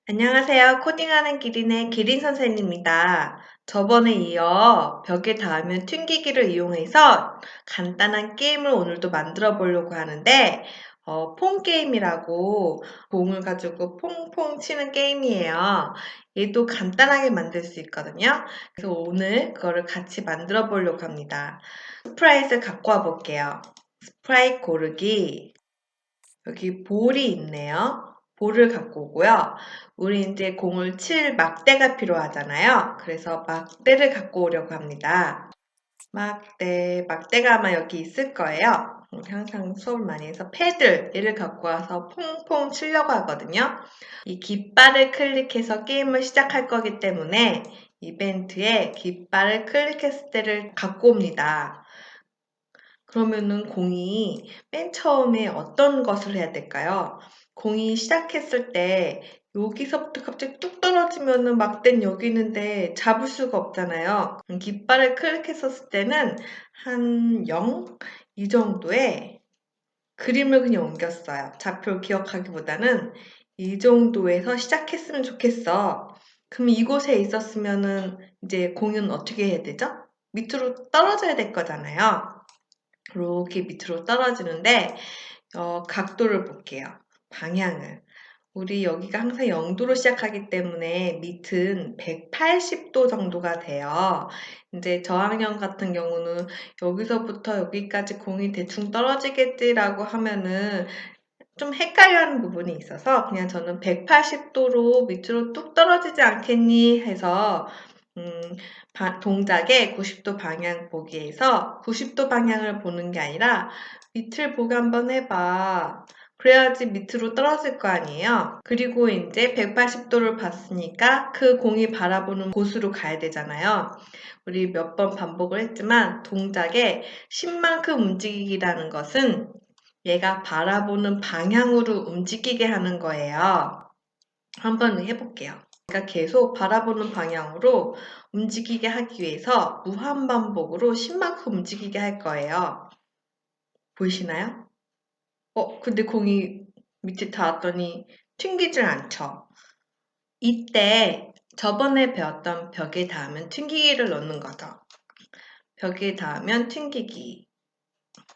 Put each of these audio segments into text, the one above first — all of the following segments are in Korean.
안녕하세요. 코딩하는 기린의 기린 선생님입니다. 저번에 이어 벽에 닿으면 튕기기를 이용해서 간단한 게임을 오늘도 만들어 보려고 하는데 퐁 게임이라고 공을 가지고 퐁퐁 치는 게임이에요. 얘도 간단하게 만들 수 있거든요. 그래서 오늘 그거를 같이 만들어 보려고 합니다. 스프라잇을 갖고 와 볼게요. 스프라잇 고르기. 여기 볼이 있네요. 볼을 갖고 오고요. 우리 이제 공을 칠 막대가 필요하잖아요. 그래서 막대를 갖고 오려고 합니다. 막대가 아마 여기 있을 거예요. 우리 항상 수업을 많이 해서 패들, 얘를 갖고 와서 퐁퐁 치려고 하거든요. 이 깃발을 클릭해서 게임을 시작할 거기 때문에 이벤트에 깃발을 클릭했을 때를 갖고 옵니다. 그러면은 공이 맨 처음에 어떤 것을 해야 될까요? 공이 시작했을 때 여기서부터 갑자기 뚝 떨어지면은 막대는 여기 있는데 잡을 수가 없잖아요. 깃발을 클릭했었을 때는 한 0? 이 정도의 그림을 그냥 옮겼어요. 좌표를 기억하기보다는 이 정도에서 시작했으면 좋겠어. 그럼 이곳에 있었으면은 이제 공은 어떻게 해야 되죠? 밑으로 떨어져야 될 거잖아요. 이렇게 밑으로 떨어지는데 각도를 볼게요. 방향을. 우리 여기가 항상 0도로 시작하기 때문에 밑은 180도 정도가 돼요. 이제 저항형 같은 경우는 여기서부터 여기까지 공이 대충 떨어지겠지라고 하면은 좀 헷갈려하는 부분이 있어서 그냥 저는 180도로 밑으로 뚝 떨어지지 않겠니 해서 동작의 90도 방향 보기에서 90도 방향을 보는 게 아니라 밑을 보고 한번 해봐. 그래야지 밑으로 떨어질 거 아니에요. 그리고 이제 180도를 봤으니까 그 공이 바라보는 곳으로 가야 되잖아요. 우리 몇 번 반복을 했지만 동작의 10만큼 움직이기라는 것은 얘가 바라보는 방향으로 움직이게 하는 거예요. 한번 해볼게요. 그러니까 계속 바라보는 방향으로 움직이게 하기 위해서 무한반복으로 10만큼 움직이게 할 거예요. 보이시나요? 근데 공이 밑에 닿았더니 튕기질 않죠. 이때 저번에 배웠던 벽에 닿으면 튕기기를 넣는 거죠. 벽에 닿으면 튕기기.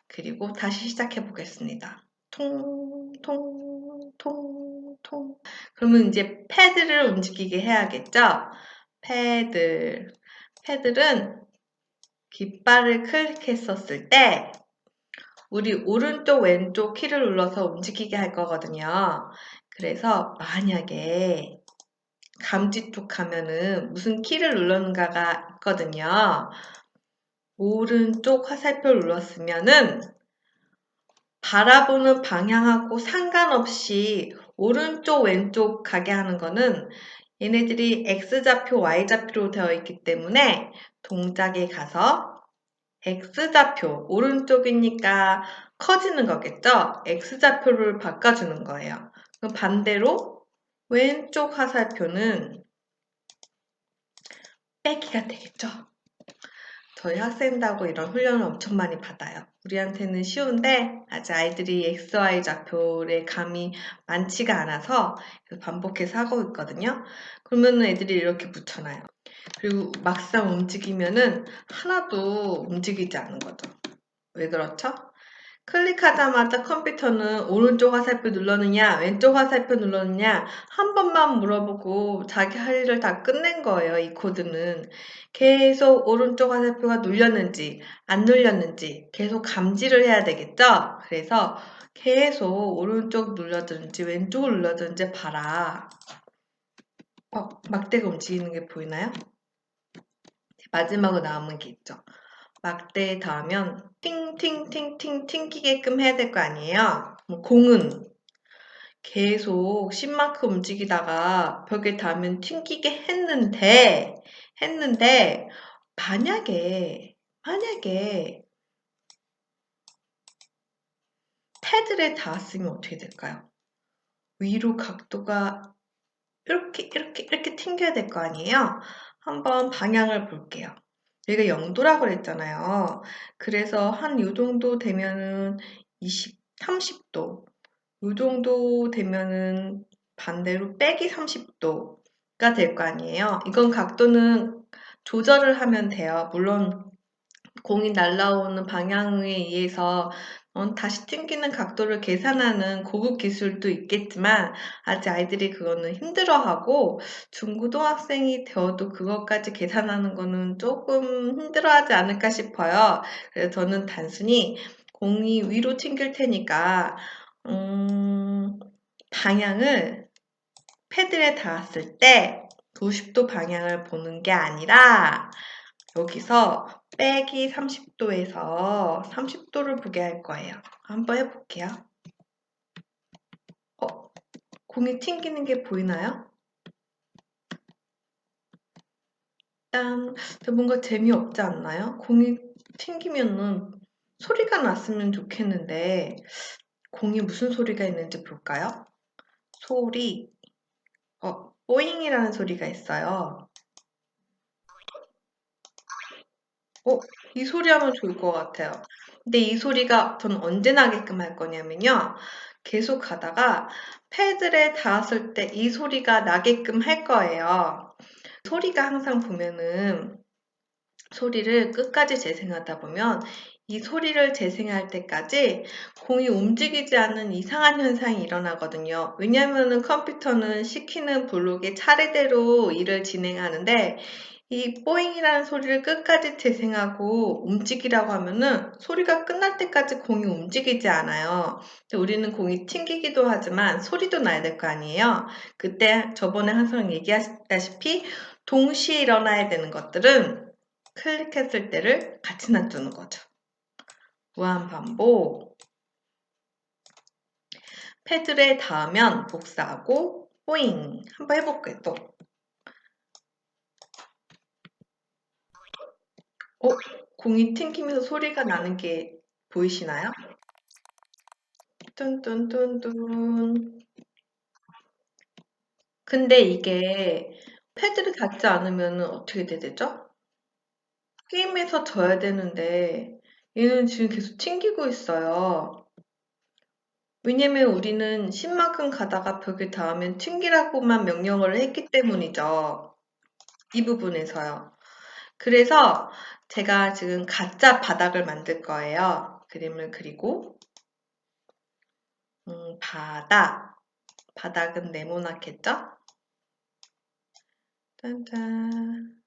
그리고 다시 시작해 보겠습니다. 통, 통, 통, 통. 그러면 이제 패드를 움직이게 해야겠죠? 패들은 깃발을 클릭했었을 때 우리 오른쪽 왼쪽 키를 눌러서 움직이게 할 거거든요. 그래서 만약에 감지 쪽 하면은 무슨 키를 눌렀는가가 있거든요. 오른쪽 화살표를 눌렀으면은 바라보는 방향하고 상관없이 오른쪽 왼쪽 가게 하는 거는 얘네들이 X좌표, Y좌표로 되어 있기 때문에 동작에 가서 X좌표, 오른쪽이니까 커지는 거겠죠? X좌표를 바꿔주는 거예요. 그럼 반대로 왼쪽 화살표는 빼기가 되겠죠? 저희 학생들하고 이런 훈련을 엄청 많이 받아요. 우리한테는 쉬운데 아직 아이들이 XY 좌표의 감이 많지가 않아서 반복해서 하고 있거든요. 그러면 애들이 이렇게 붙여놔요. 그리고 막상 움직이면은 하나도 움직이지 않는 거죠. 왜 그렇죠? 클릭하자마자 컴퓨터는 오른쪽 화살표 눌렀느냐 왼쪽 화살표 눌렀느냐 한 번만 물어보고 자기 할 일을 다 끝낸 거예요. 이 코드는 계속 오른쪽 화살표가 눌렸는지 안 눌렸는지 계속 감지를 해야 되겠죠. 그래서 계속 오른쪽 눌러든지 왼쪽을 눌러든지 봐라. 막대가 움직이는 게 보이나요? 마지막으로 남은 게 있죠. 막대에 닿으면 팅팅팅팅 튕기게끔 해야 될 거 아니에요. 공은 계속 10만큼 움직이다가 벽에 닿으면 튕기게 했는데 만약에 패들에 닿았으면 어떻게 될까요? 위로 각도가 이렇게 튕겨야 될 거 아니에요? 한번 방향을 볼게요. 여기가 0도라고 그랬잖아요. 그래서 한 요 정도 되면은 30도. 요 정도 되면은 반대로 빼기 30도가 될 거 아니에요. 이건 각도는 조절을 하면 돼요. 물론 공이 날아오는 방향에 의해서 다시 튕기는 각도를 계산하는 고급 기술도 있겠지만 아직 아이들이 그거는 힘들어하고 중고등학생이 되어도 그것까지 계산하는 거는 조금 힘들어하지 않을까 싶어요. 그래서 저는 단순히 공이 위로 튕길 테니까 방향을 패드에 닿았을 때 90도 방향을 보는 게 아니라 여기서 빼기 30도에서 30도를 보게 할 거예요. 한번 해볼게요. 공이 튕기는 게 보이나요? 일단 뭔가 재미없지 않나요? 공이 튕기면은 소리가 났으면 좋겠는데 공이 무슨 소리가 있는지 볼까요? 소리, 뽀잉이라는 소리가 있어요. 이 소리 하면 좋을 것 같아요. 근데 이 소리가 저는 언제 나게끔 할 거냐면요. 계속 가다가 패드에 닿았을 때 이 소리가 나게끔 할 거예요. 소리가 항상 보면은 소리를 끝까지 재생하다 보면 이 소리를 재생할 때까지 공이 움직이지 않는 이상한 현상이 일어나거든요. 왜냐하면 컴퓨터는 시키는 블록에 차례대로 일을 진행하는데 이 뽀잉이라는 소리를 끝까지 재생하고 움직이라고 하면은 소리가 끝날 때까지 공이 움직이지 않아요. 우리는 공이 튕기기도 하지만 소리도 나야 될 거 아니에요. 그때 저번에 항상 얘기하셨다시피 동시에 일어나야 되는 것들은 클릭했을 때를 같이 놔두는 거죠. 무한반복. 패드에 닿으면 복사하고 뽀잉. 한번 해볼게요. 또. 공이 튕기면서 소리가 나는 게 보이시나요? 뚠뚠뚠뚠. 근데 이게 패드를 닿지 않으면 어떻게 되죠? 게임에서 져야 되는데 얘는 지금 계속 튕기고 있어요. 왜냐면 우리는 10만큼 가다가 벽에 닿으면 튕기라고만 명령을 했기 때문이죠. 이 부분에서요. 그래서 제가 지금 가짜 바닥을 만들 거예요. 그림을 그리고 바닥은 네모나겠죠? 짠짠.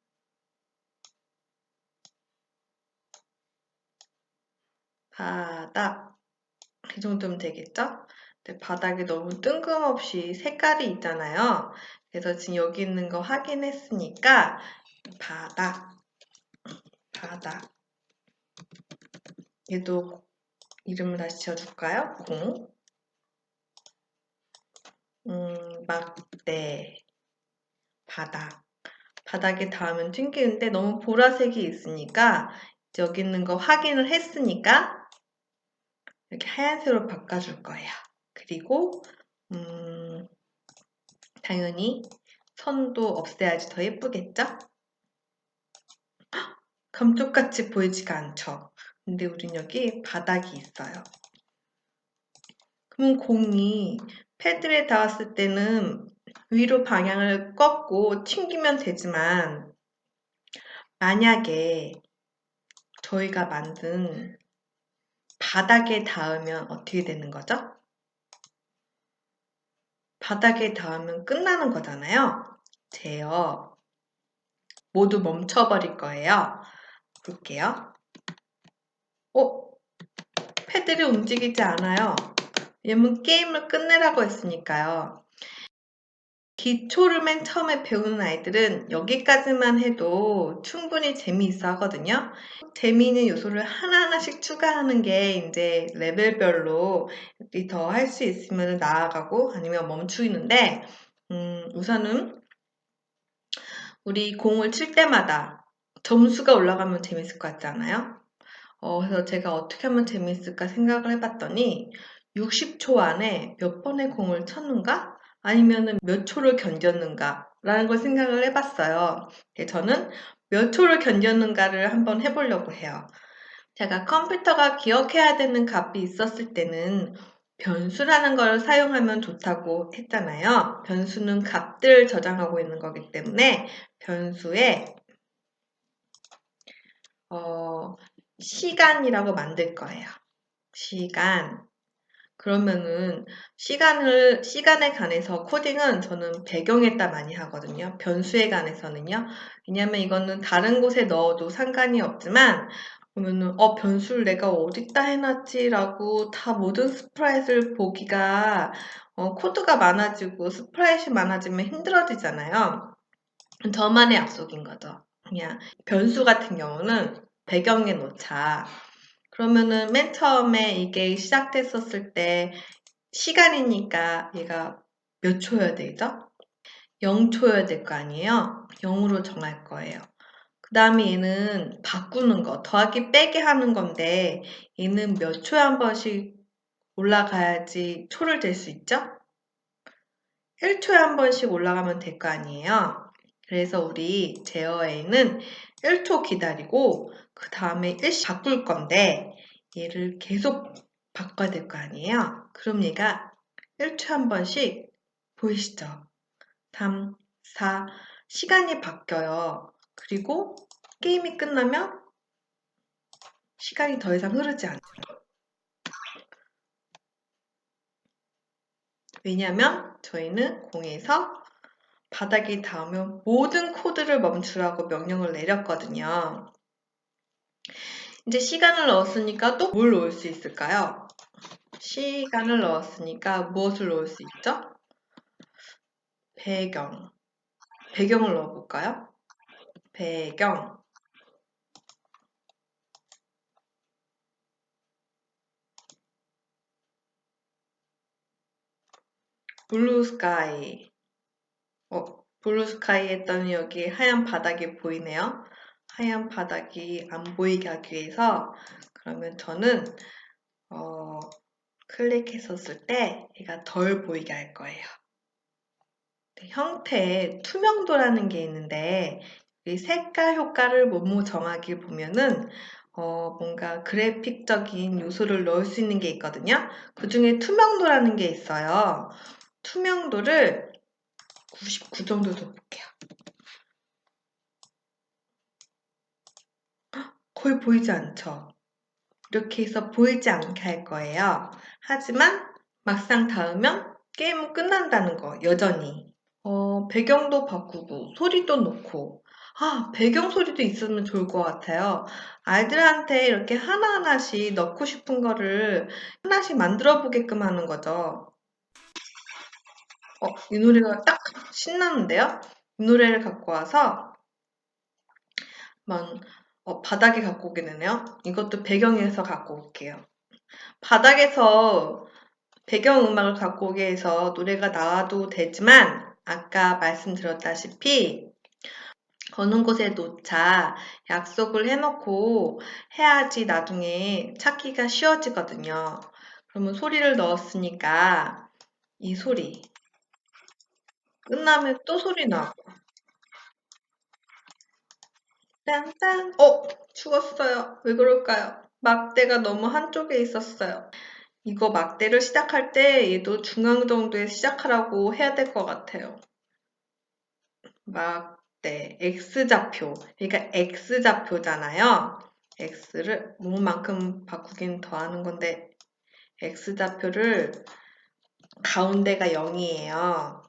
바닥. 이 정도면 되겠죠? 근데 바닥이 너무 뜬금없이 색깔이 있잖아요. 그래서 지금 여기 있는 거 확인했으니까 바닥. 얘도 이름을 다시 지어줄까요? 막대. 바닥에 닿으면 튕기는데 너무 보라색이 있으니까 여기 있는 거 확인을 했으니까 이렇게 하얀색으로 바꿔줄 거예요. 그리고 당연히 선도 없애야지 더 예쁘겠죠? 감쪽같이 보이지가 않죠? 근데 우린 여기 바닥이 있어요. 그럼 공이 패드에 닿았을 때는 위로 방향을 꺾고 튕기면 되지만 만약에 저희가 만든 바닥에 닿으면 어떻게 되는 거죠? 바닥에 닿으면 끝나는 거잖아요. 제어. 모두 멈춰버릴 거예요. 볼게요. 패드를 움직이지 않아요. 왜냐면 게임을 끝내라고 했으니까요. 기초를 맨 처음에 배우는 아이들은 여기까지만 해도 충분히 재미있어 하거든요. 재미있는 요소를 하나하나씩 추가하는 게 이제 레벨별로 더 할 수 있으면 나아가고 아니면 멈추는데, 우선은 우리 공을 칠 때마다 점수가 올라가면 재밌을 것 같지 않아요? 그래서 제가 어떻게 하면 재밌을까 생각을 해봤더니 60초 안에 몇 번의 공을 쳤는가? 아니면 몇 초를 견뎠는가? 라는 걸 생각을 해봤어요. 저는 몇 초를 견뎠는가를 한번 해보려고 해요. 제가 컴퓨터가 기억해야 되는 값이 있었을 때는 변수라는 걸 사용하면 좋다고 했잖아요. 변수는 값들을 저장하고 있는 거기 때문에 변수에 시간이라고 만들 거예요. 시간. 그러면은 시간에 관해서 코딩은 저는 배경에다 많이 하거든요. 변수에 관해서는요. 왜냐면 이거는 다른 곳에 넣어도 상관이 없지만 그러면은 변수를 내가 어디다 해놨지라고 다 모든 스프라잇을 보기가 코드가 많아지고 스프라잇이 많아지면 힘들어지잖아요. 저만의 약속인 거죠. 그냥 변수 같은 경우는 배경에 놓자. 그러면은 맨 처음에 이게 시작됐었을 때 시간이니까 얘가 몇 초여야 되죠? 0초여야 될 거 아니에요? 0으로 정할 거예요. 그 다음에 얘는 바꾸는 거, 더하기 빼기 하는 건데 얘는 몇 초에 한 번씩 올라가야지 초를 될 수 있죠? 1초에 한 번씩 올라가면 될 거 아니에요? 그래서 우리 제어에는 1초 기다리고 그 다음에 1씩 바꿀 건데 얘를 계속 바꿔야 될 거 아니에요? 그럼 얘가 1초에 한 번씩 보이시죠? 3, 4 시간이 바뀌어요. 그리고 게임이 끝나면 시간이 더 이상 흐르지 않아요. 왜냐면 저희는 공에서 바닥이 닿으면 모든 코드를 멈추라고 명령을 내렸거든요. 이제 시간을 넣었으니까 또 뭘 넣을 수 있을까요? 시간을 넣었으니까 무엇을 넣을 수 있죠? 배경. 배경을 넣어볼까요? 배경. 블루 스카이. 블루 스카이 했더니 여기 하얀 바닥이 보이네요. 하얀 바닥이 안 보이게 하기 위해서 그러면 저는 클릭했었을 때 얘가 덜 보이게 할 거예요. 형태에 투명도라는 게 있는데 이 색깔 효과를 뭐뭐 정하기 보면은 뭔가 그래픽적인 요소를 넣을 수 있는 게 있거든요. 그 중에 투명도라는 게 있어요. 투명도를 99 정도 둬볼게요. 거의 보이지 않죠? 이렇게 해서 보이지 않게 할 거예요. 하지만 막상 닿으면 게임은 끝난다는 거, 여전히. 배경도 바꾸고 소리도 넣고 배경 소리도 있으면 좋을 것 같아요. 아이들한테 이렇게 하나하나씩 넣고 싶은 거를 하나씩 만들어 보게끔 하는 거죠. 이 노래가 딱 신나는데요? 이 노래를 갖고 와서 한번 바닥에 갖고 오게 되네요. 이것도 배경에서 갖고 올게요. 바닥에서 배경음악을 갖고 오게 해서 노래가 나와도 되지만 아까 말씀드렸다시피 어느 곳에 놓자 약속을 해놓고 해야지 나중에 찾기가 쉬워지거든요. 그러면 소리를 넣었으니까 이 소리 끝나면 또 소리 나고 딴딴 죽었어요. 왜 그럴까요? 막대가 너무 한쪽에 있었어요. 이거 막대를 시작할 때 얘도 중앙 정도에 시작하라고 해야 될 것 같아요. 막대, X좌표. 그러니까 X좌표잖아요. X를 뭐만큼 바꾸긴 더 하는 건데 X좌표를 가운데가 0이에요.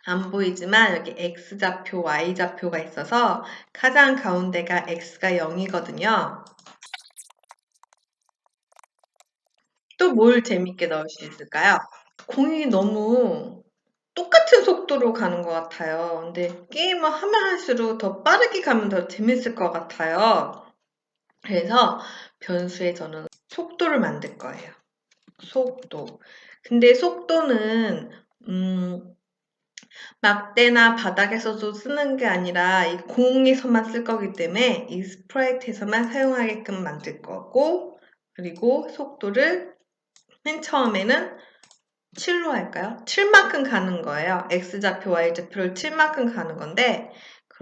안 보이지만 여기 X좌표, Y좌표가 있어서 가장 가운데가 X가 0이거든요. 또 뭘 재밌게 넣을 수 있을까요? 공이 너무 똑같은 속도로 가는 것 같아요. 근데 게임을 하면 할수록 더 빠르게 가면 더 재밌을 것 같아요. 그래서 변수에 저는 속도를 만들 거예요. 속도. 근데 속도는 막대나 바닥에서도 쓰는 게 아니라 이 공에서만 쓸 거기 때문에 이 스프라이트에서만 사용하게끔 만들 거고 그리고 속도를 맨 처음에는 7로 할까요? 7만큼 가는 거예요. X좌표, Y좌표를 7만큼 가는 건데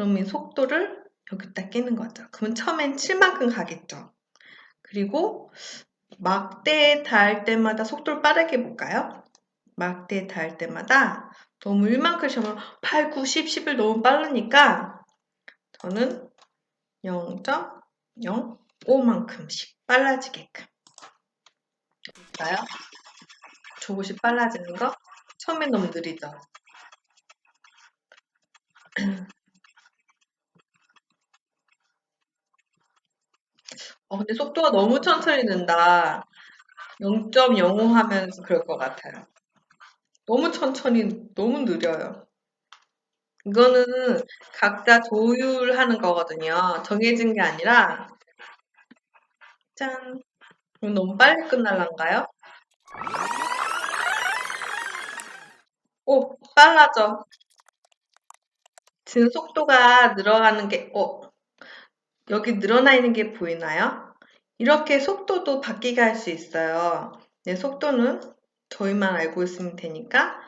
그럼 이 속도를 여기다 끼는 거죠. 그러면 처음엔 7만큼 가겠죠. 그리고 막대에 닿을 때마다 속도를 빠르게 해볼까요? 막대에 닿을 때마다 너무 1만큼 시험을 8, 9, 10, 11 너무 빠르니까 저는 0.05만큼씩 빨라지게끔 볼까요? 조금씩 빨라지는 거? 처음엔 너무 느리죠? 근데 속도가 너무 천천히 는다. 0.05 하면서 그럴 것 같아요. 너무 천천히, 너무 느려요. 이거는 각자 조율하는 거거든요. 정해진 게 아니라, 짠. 그럼 너무 빨리 끝날란가요? 오, 빨라져. 지금 속도가 늘어가는 게, 여기 늘어나 있는 게 보이나요? 이렇게 속도도 바뀌게 할 수 있어요. 네, 속도는 저희만 알고 있으면 되니까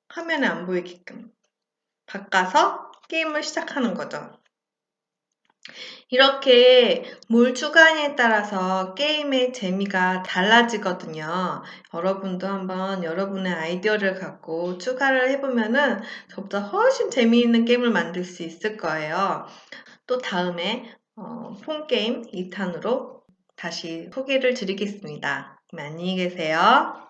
화면에 안 보이게끔 바꿔서 게임을 시작하는 거죠. 이렇게 뭘 추가하냐에 따라서 게임의 재미가 달라지거든요. 여러분도 한번 여러분의 아이디어를 갖고 추가를 해보면은 저보다 훨씬 재미있는 게임을 만들 수 있을 거예요. 또 다음에 폰게임 2탄으로 다시 소개를 드리겠습니다. 그럼 안녕히 계세요.